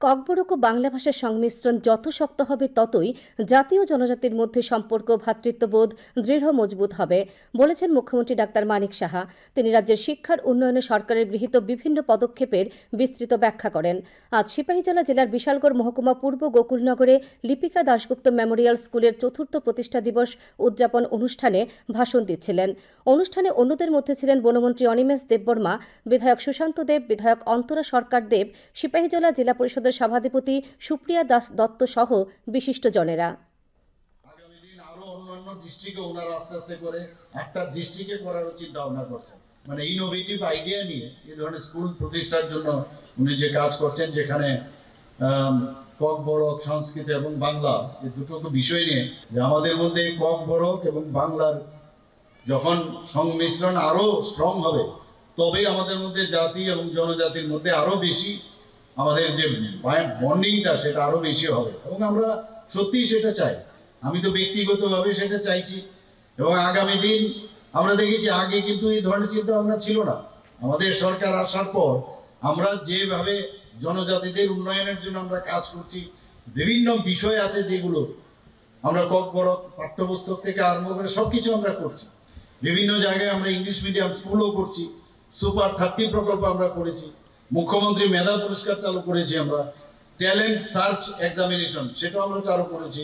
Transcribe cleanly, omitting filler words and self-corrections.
ককবরক ও বাংলা ভাষার সংমিশ্রণ যত শক্ত হবে ততই জাতীয় জনজাতির মধ্যে সম্পর্ক ভ্রাতৃত্ববোধ দৃঢ় মজবুত হবে বলেছেন মুখ্যমন্ত্রী ডাক্তার মানিক সাহা। তিনি রাজ্যের শিক্ষার উন্নয়নে সরকারের গৃহীত বিভিন্ন পদক্ষেপের বিস্তৃত ব্যাখ্যা করেন। আজ সিপাহীজলা জেলার বিশালগড় মহকুমা পূর্ব গোকুলনগরে লিপিকা দাশগুপ্ত মেমোরিয়াল স্কুলের চতুর্থ প্রতিষ্ঠা দিবস উদযাপন অনুষ্ঠানে ভাষণ দিচ্ছিলেন। অনুষ্ঠানে অন্যদের মধ্যে ছিলেন বনমন্ত্রী অনিমেষ দেববর্মা, বিধায়ক সুশান্ত দেব, বিধায়ক অন্তরা সরকার দেব, সিপাহীজলা জেলা পরিষদের সভাধিপতি সুপ্রিয়া দাস দত্ত সহ বিশিষ্টজনেরা। আগামী দিন আরো অন্যান্য ডিস্ট্রিক্টে ওনারা আস্তে আস্তে করে একটা ডিস্ট্রিক্টে করার চিন্তা ভাবনা করছেন, মানে ইনোভেটিভ আইডিয়া নিয়ে এই ধরনের স্কুল প্রতিষ্ঠার জন্য উনি যে কাজ করছেন, যেখানে ককবরক, সংস্কৃত এবং বাংলা এই দুটো বিষয় নিয়ে যে আমাদের মধ্যে ককবরক এবং বাংলার যখন সংমিশ্রণ আরো স্ট্রং হবে তবেই আমাদের মধ্যে জাতি এবং জনজাতির মধ্যে আরো বেশি আমাদের যে বন্ডিংটা সেটা আরো বেশি হবে এবং আমরা সত্যি সেটা চাই। আমি তো ব্যক্তিগতভাবে সেটা চাইছি এবং আগামী দিন আমরা দেখেছি আগে কিন্তু এই ধরনের চিন্তা ভাবনা ছিল না। আমাদের সরকার আসার পর আমরা যেভাবে জনজাতিদের উন্নয়নের জন্য আমরা কাজ করছি, বিভিন্ন বিষয় আছে যেগুলো আমরা ককবরক পাঠ্যপুস্তক থেকে আরম্ভ করে সবকিছু আমরা করছি। বিভিন্ন জায়গায় আমরা ইংলিশ মিডিয়াম স্কুলও করছি, সুপার 30 প্রকল্প আমরা করেছি, মুখ্যমন্ত্রী মেধা পুরস্কার চালু করেছি, আমরা ট্যালেন্ট সার্চ এক্সামিনেশন সেটাও আমরা চালু করেছি।